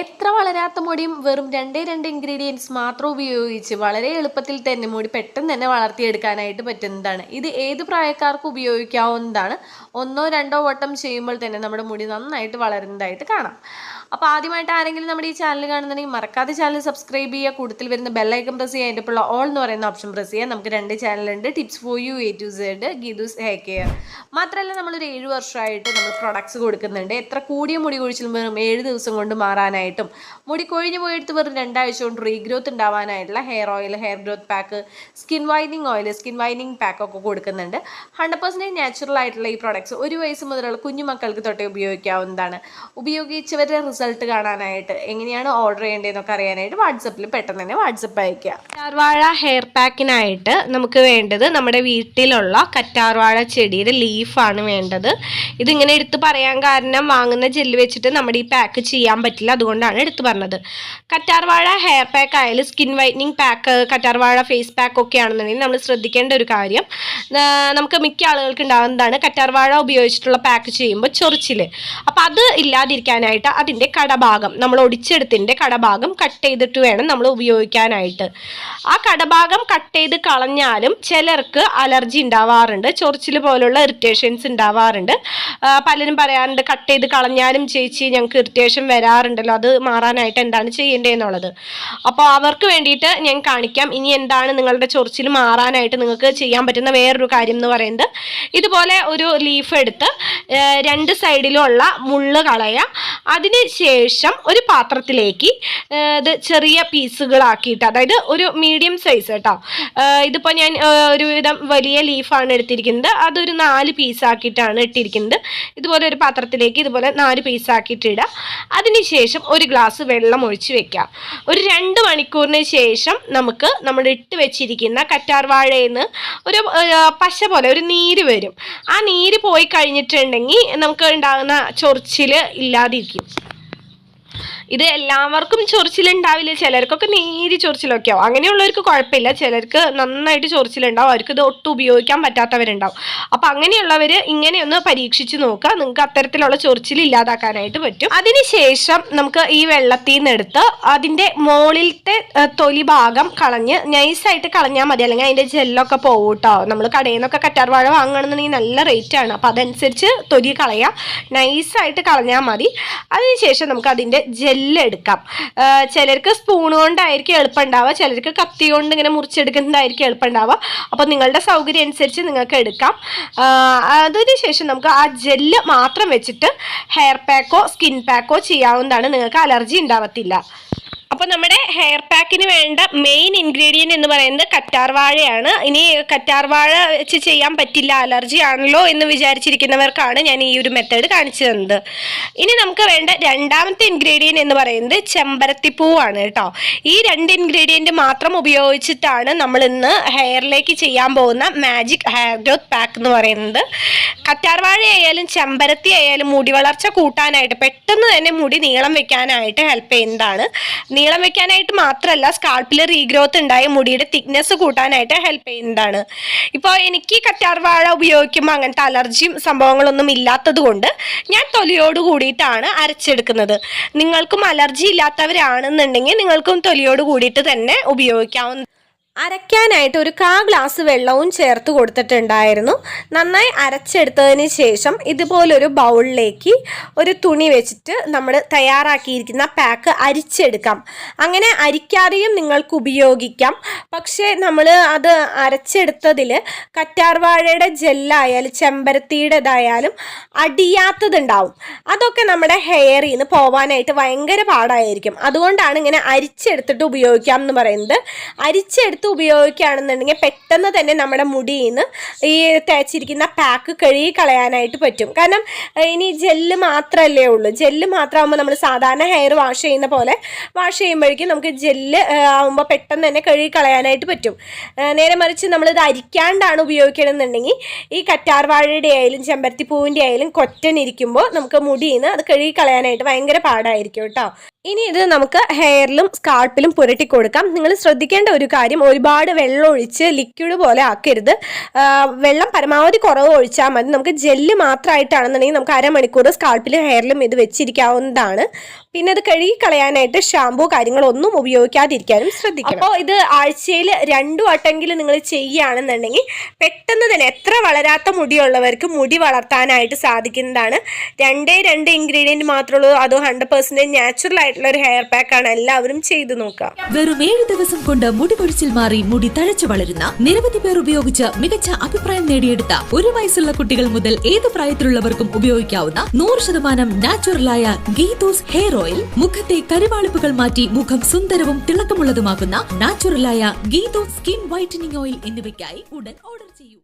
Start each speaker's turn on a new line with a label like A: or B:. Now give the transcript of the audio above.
A: എത്ര വളരാത്ത മുടിയും വെറും രണ്ടേ രണ്ട് ഇൻഗ്രീഡിയൻസ് മാത്രം ഉപയോഗിച്ച് വളരെ എളുപ്പത്തിൽ തന്നെ മുടി പെട്ടെന്ന് തന്നെ വളർത്തിയെടുക്കാനായിട്ട് പറ്റുന്നതാണ്. ഇത് ഏത് പ്രായക്കാർക്കും ഉപയോഗിക്കാവുന്നതാണ്. ഒന്നോ രണ്ടോ വട്ടം ചെയ്യുമ്പോൾ തന്നെ നമ്മുടെ മുടി നന്നായിട്ട് വളരുന്നതായിട്ട് കാണാം. അപ്പോൾ ആദ്യമായിട്ട് ആരെങ്കിലും നമ്മുടെ ഈ ചാനൽ കാണുന്നുണ്ടെങ്കിൽ മറക്കാതെ ചാനൽ സബ്സ്ക്രൈബ് ചെയ്യുക. കൂടുതൽ വരുന്ന ബെല്ലൈക്കൺ പ്രസ് ചെയ്യുക. അതിൻ്റെ ഒപ്പമുള്ള ഓൾ എന്ന് പറയുന്ന ഓപ്ഷൻ പ്രസ് ചെയ്യുക. നമുക്ക് 2 ചാനലുണ്ട്, tips for you A to Z, Geethu's hair care. മാത്രമല്ല നമ്മളൊരു 7 വർഷമായിട്ട് നമ്മൾ പ്രൊഡക്ട്സ് കൊടുക്കുന്നുണ്ട്. എത്ര കൂടിയ മുടി കൊഴിച്ചിലും വെറും 7 ദിവസം കൊണ്ട് മാറാനായിട്ടും മുടി കൊഴിഞ്ഞു പോയെടുത്ത് വെറും 2 ആഴ്ച കൊണ്ട് റീഗ്രോത്ത് ഉണ്ടാവാനായിട്ടുള്ള hair oil, hair growth pack, skin whitening oil, skin whitening പാക്കൊക്കെ കൊടുക്കുന്നുണ്ട്. 100% നാച്ചുറൽ ആയിട്ടുള്ള ഈ പ്രൊഡക്ട്സ് 1 വയസ്സ് മുതലുള്ള കുഞ്ഞുമക്കൾക്ക് തൊട്ടേ ഉപയോഗിക്കാവുന്നതാണ്. ഉപയോഗിച്ചവരുടെ റിസൾട്ട് കാണാനായിട്ട് എങ്ങനെയാണ് ഓർഡർ ചെയ്യേണ്ടതെന്നൊക്കെ അറിയാനായിട്ട് വാട്സപ്പിൽ പെട്ടെന്ന് തന്നെ വാട്സപ്പ് അയക്കുക.
B: കറ്റാർവാഴ ഹെയർ പാക്കിനായിട്ട് നമുക്ക് വേണ്ടത് നമ്മുടെ വീട്ടിലുള്ള കറ്റാർവാഴ ചെടിയുടെ ലീഫാണ് വേണ്ടത്. ഇതിങ്ങനെ എടുത്ത് പറയാൻ കാരണം വാങ്ങുന്ന ജെല്ല് വെച്ചിട്ട് നമ്മുടെ ഈ പാക്ക് ചെയ്യാൻ പറ്റില്ല, അതുകൊണ്ടാണ് എടുത്തു പറഞ്ഞത്. കറ്റാർവാഴ ഹെയർ പാക്ക് ആയാലും സ്കിൻ വൈറ്റനിങ് പാക്ക്, കറ്റാർവാഴ ഫേസ് പാക്ക് ഒക്കെ ആണെന്നുണ്ടെങ്കിൽ നമ്മൾ ശ്രദ്ധിക്കേണ്ട ഒരു കാര്യം, നമുക്ക് മിക്ക ആളുകൾക്ക് ഉണ്ടാകുന്നതാണ് കറ്റാർവാഴ ഉപയോഗിച്ചിട്ടുള്ള പാക്ക് ചെയ്യുമ്പോൾ ചൊറിച്ചിൽ. അപ്പം അത് ഇല്ലാതിരിക്കാനായിട്ട് അതിൻ്റെ കടഭാഗം, നമ്മൾ ഒടിച്ചെടുത്തിൻ്റെ കടഭാഗം കട്ട് ചെയ്തിട്ട് വേണം നമ്മൾ ഉപയോഗിക്കാനായിട്ട്. ആ കടഭാഗം കട്ട് ചെയ്ത് കളഞ്ഞാലും ചിലർക്ക് അലർജി ഉണ്ടാവാറുണ്ട്, ചൊറിച്ചിൽ പോലുള്ള ഇറിറ്റേഷൻസ് ഉണ്ടാവാറുണ്ട്. പലരും പറയാറുണ്ട് കട്ട് ചെയ്ത് കളഞ്ഞാലും ചേച്ചി ഞങ്ങൾക്ക് ഇറിറ്റേഷൻ വരാറുണ്ടല്ലോ, അത് മാറാനായിട്ട് എന്താണ് ചെയ്യേണ്ടതെന്നുള്ളത്. അപ്പോൾ അവർക്ക് വേണ്ടിയിട്ട് ഞാൻ കാണിക്കാം ഇനി എന്താണ് നിങ്ങളുടെ ചൊറിച്ചിൽ മാറാനായിട്ട് നിങ്ങൾക്ക് ചെയ്യാൻ പറ്റുന്ന വേറൊരു കാര്യം എന്ന് പറയുന്നത്. ഇതുപോലെ ഒരു ലീഫ് എടുത്ത് 2 സൈഡിലുള്ള മുള്ള് കളയുക. അതിന് ശേഷം ഒരു പാത്രത്തിലേക്ക് ഇത് ചെറിയ പീസുകളാക്കിയിട്ട്, അതായത് ഒരു മീഡിയം സൈസ് കേട്ടോ, ഇതിപ്പോൾ ഞാൻ ഒരുവിധം വലിയ ലീഫാണ് എടുത്തിരിക്കുന്നത്, അതൊരു 4 പീസാക്കിയിട്ടാണ് ഇട്ടിരിക്കുന്നത്. ഇതുപോലെ ഒരു പാത്രത്തിലേക്ക് ഇതുപോലെ 4 പീസാക്കിയിട്ട് ഇടുക. അതിനുശേഷം ഒരു ഗ്ലാസ് വെള്ളം ഒഴിച്ച് വെക്കാം. ഒരു 2 മണിക്കൂറിന് ശേഷം നമുക്ക് നമ്മൾ ഇട്ട് വെച്ചിരിക്കുന്ന കറ്റാർവാഴയിൽ നിന്ന് ഒരു പശ പോലെ ഒരു നീര് വരും. ആ നീര് പോയി കഴിഞ്ഞിട്ടുണ്ടെങ്കിൽ നമുക്ക് ഉണ്ടാകുന്ന ചൊറിച്ചിൽ ഇല്ലാതിരിക്കും. ഇത് എല്ലാവർക്കും ചൊറിച്ചിലുണ്ടാവില്ല, ചിലർക്കൊക്കെ നേരി ചൊറിച്ചിലൊക്കെ ആവും. അങ്ങനെയുള്ളവർക്ക് കുഴപ്പമില്ല, ചിലർക്ക് നന്നായിട്ട് ചൊറിച്ചിലുണ്ടാവും, അവർക്ക് ഇത് ഒട്ടും ഉപയോഗിക്കാൻ പറ്റാത്തവരുണ്ടാവും. അപ്പം അങ്ങനെയുള്ളവർ ഇങ്ങനെയൊന്ന് പരീക്ഷിച്ച് നോക്കുക, നിങ്ങൾക്ക് അത്തരത്തിലുള്ള ചൊറിച്ചിൽ ഇല്ലാതാക്കാനായിട്ട് പറ്റും. അതിനുശേഷം നമുക്ക് ഈ വെള്ളത്തിൽ നിന്ന് എടുത്ത് അതിൻ്റെ മുകളിലത്തെ തൊലി ഭാഗം കളഞ്ഞ് നൈസായിട്ട് കളഞ്ഞാൽ മതി, അല്ലെങ്കിൽ അതിൻ്റെ ജെല്ലൊക്കെ പോകും കേട്ടോ. നമ്മൾ കടയിൽ നിന്നൊക്കെ കറ്റാർവാഴ വാങ്ങണമെന്നുണ്ടെങ്കിൽ നല്ല റേറ്റാണ്, അപ്പോൾ അതനുസരിച്ച് തൊലി കളയാം, നൈസായിട്ട് കളഞ്ഞാൽ മതി. അതിനുശേഷം നമുക്ക് അതിൻ്റെ ജെല്ലെടുക്കാം. ചിലർക്ക് സ്പൂൺ കൊണ്ടായിരിക്കും എളുപ്പം ഉണ്ടാവുക, ചിലർക്ക് കത്തി കൊണ്ട് ഇങ്ങനെ മുറിച്ചെടുക്കുന്നതായിരിക്കും എളുപ്പം ഉണ്ടാവുക. അപ്പോൾ നിങ്ങളുടെ സൗകര്യം അനുസരിച്ച് നിങ്ങൾക്ക് എടുക്കാം. അതിനുശേഷം നമുക്ക് ആ ജെല്ല് മാത്രം വെച്ചിട്ട് ഹെയർ പാക്കോ സ്കിൻ പാക്കോ ചെയ്യാവുന്നതാണ്, നിങ്ങൾക്ക് അലർജി ഉണ്ടാവത്തില്ല. അപ്പോൾ നമ്മുടെ ഹെയർ പാക്കിന് വേണ്ട മെയിൻ ഇൻഗ്രീഡിയൻറ്റ് എന്ന് പറയുന്നത് കറ്റാർവാഴയാണ്. ഇനി കറ്റാർവാഴ വെച്ച് ചെയ്യാൻ പറ്റില്ല, അലർജി ആണല്ലോ എന്ന് വിചാരിച്ചിരിക്കുന്നവർക്കാണ് ഞാൻ ഈ ഒരു മെത്തേഡ് കാണിച്ചു തന്നത്. ഇനി നമുക്ക് വേണ്ട രണ്ടാമത്തെ ഇൻഗ്രീഡിയൻറ്റ് എന്ന് പറയുന്നത് ചെമ്പരത്തിപ്പൂവാണ് കേട്ടോ. ഈ 2 ഇൻഗ്രീഡിയൻറ്റ് മാത്രം ഉപയോഗിച്ചിട്ടാണ് നമ്മൾ ഇന്ന് ഹെയറിലേക്ക് ചെയ്യാൻ പോകുന്ന മാജിക് ഹെയർ ഗ്രോത്ത് പാക്ക് എന്ന് പറയുന്നത്. കറ്റാർവാഴ ആയാലും ചെമ്പരത്തി ആയാലും മുടി വളർച്ച കൂട്ടാനായിട്ട്, പെട്ടെന്ന് തന്നെ മുടി നീളം വെക്കാനായിട്ട് ഹെൽപ്പ് ചെയ്യുന്നതാണ്. നീളം വെക്കാനായിട്ട് മാത്രമല്ല, സ്കാൾപ്പിൽ റീഗ്രോത്ത് ഉണ്ടായി മുടിയുടെ തിക്നെസ് കൂട്ടാനായിട്ട് ഹെൽപ്പ് ചെയ്യുന്നതാണ്. ഇപ്പോൾ എനിക്ക് കറ്റാർവാഴ ഉപയോഗിക്കുമ്പോൾ അങ്ങനത്തെ അലർജിയും സംഭവങ്ങളൊന്നും ഇല്ലാത്തത് കൊണ്ട് ഞാൻ തൊലിയോട് കൂടിയിട്ടാണ് അരച്ചെടുക്കുന്നത്. നിങ്ങൾക്കും അലർജി ഇല്ലാത്തവരാണെന്നുണ്ടെങ്കിൽ നിങ്ങൾക്കും തൊലിയോട് കൂടിയിട്ട് തന്നെ ഉപയോഗിക്കാവുന്ന. അരയ്ക്കാനായിട്ട് ഒരു 1/4 ഗ്ലാസ് വെള്ളവും ചേർത്ത് കൊടുത്തിട്ടുണ്ടായിരുന്നു. നന്നായി അരച്ചെടുത്തതിന് ശേഷം ഇതുപോലൊരു ബൗളിലേക്ക് ഒരു തുണി വെച്ചിട്ട് നമ്മൾ തയ്യാറാക്കിയിരിക്കുന്ന പാക്ക് അരിച്ചെടുക്കാം. അങ്ങനെ അരിക്കാതെയും നിങ്ങൾക്ക് ഉപയോഗിക്കാം. പക്ഷേ നമ്മൾ അത് അരച്ചെടുത്തതിൽ കറ്റാർവാഴയുടെ ജെല്ലായാലും ചെമ്പരത്തിയുടേതായാലും അടിയാത്തതുണ്ടാവും. അതൊക്കെ നമ്മുടെ ഹെയറിൽ നിന്ന് പോവാനായിട്ട് ഭയങ്കര പാടായിരിക്കും. അതുകൊണ്ടാണ് ഇങ്ങനെ അരിച്ചെടുത്തിട്ട് ഉപയോഗിക്കാം എന്ന് പറയുന്നത്. അരിച്ചെടുത്ത് ഉപയോഗിക്കുകയാണെന്നുണ്ടെങ്കിൽ പെട്ടെന്ന് തന്നെ നമ്മുടെ മുടിയിൽ നിന്ന് ഈ തേച്ചിരിക്കുന്ന പാക്ക് കഴുകി കളയാനായിട്ട് പറ്റും. കാരണം ഇനി ജെല്ല് മാത്രമല്ലേ ഉള്ളൂ, ജെല്ല് മാത്രമാകുമ്പോൾ നമ്മൾ സാധാരണ ഹെയർ വാഷ് ചെയ്യുന്ന പോലെ വാഷ് ചെയ്യുമ്പോഴേക്കും നമുക്ക് ജെല്ല് ആകുമ്പോൾ പെട്ടെന്ന് തന്നെ കഴുകി കളയാനായിട്ട് പറ്റും. നേരെ മറിച്ച് നമ്മളിത് അരിക്കാണ്ടാണ് ഉപയോഗിക്കണമെന്നുണ്ടെങ്കിൽ ഈ കറ്റാർവാഴയുടെ ആയാലും ചെമ്പരത്തിപ്പൂവിൻ്റെ ആയാലും കൊറ്റനിരിക്കുമ്പോൾ നമുക്ക് മുടിയിൽ നിന്ന് അത് കഴുകി കളയാനായിട്ട് ഭയങ്കര പാടായിരിക്കും കേട്ടോ. ഇനി ഇത് നമുക്ക് ഹെയറിലും സ്കാൾപ്പിലും പുരട്ടി കൊടുക്കാം. നിങ്ങൾ ശ്രദ്ധിക്കേണ്ട ഒരു കാര്യം, ഒരുപാട് വെള്ളം ഒഴിച്ച് ലിക്വിഡ് പോലെ ആക്കരുത്. വെള്ളം പരമാവധി കുറവ് ഒഴിച്ചാൽ മതി. നമുക്ക് ജെല്ല് മാത്രമായിട്ടാണെന്നുണ്ടെങ്കിൽ നമുക്ക് 1/2 മണിക്കൂർ സ്കാൾപ്പിലും ഹെയറിലും ഇത് വെച്ചിരിക്കാവുന്നതാണ്. പിന്നെ അത് കഴുകി കളയാനായിട്ട് ഷാമ്പൂ കാര്യങ്ങളൊന്നും ഉപയോഗിക്കാതിരിക്കാനും ശ്രദ്ധിക്കണം. അപ്പോൾ ഇത് ആഴ്ചയിൽ 2 വട്ടമെങ്കിലും നിങ്ങൾ ചെയ്യുകയാണെന്നുണ്ടെങ്കിൽ പെട്ടെന്ന് തന്നെ എത്ര വളരാത്ത മുടിയുള്ളവർക്ക് മുടി വളർത്താനായിട്ട് സാധിക്കുന്നതാണ്. 2 ഇൻഗ്രീഡിയൻറ്റ് മാത്രമേ ഉള്ളൂ. അത് 100% നാച്ചുറൽ ആയിട്ടുള്ള ഒരു ഹെയർ പാക്കാണ്. എല്ലാവരും ചെയ്തു നോക്കാം.
C: വെറും 7 ദിവസം കൊണ്ട് മുടി പൊഴിച്ചിൽ മാറി മുടി തഴച്ചു വളരുന്ന നിരവധി പേർ ഉപയോഗിച്ച് മികച്ച അഭിപ്രായം നേടിയെടുത്ത 1 വയസ്സുള്ള കുട്ടികൾ മുതൽ ഏത് പ്രായത്തിലുള്ളവർക്കും ഉപയോഗിക്കാവുന്ന 100% നാച്ചുറലായ ഗീതോസ് ഹെയർ ഓയിൽ. മുഖത്തെ കരിവാളിപ്പുകൾ മാറ്റി മുഖം സുന്ദരവും തിളക്കമുള്ളതുമാക്കുന്ന നാച്ചുറലായ ഗീതോസ് സ്കിൻ വൈറ്റനിങ് ഓയിൽ എന്നിവയ്ക്കായി ഉടൻ ഓർഡർ ചെയ്യൂ.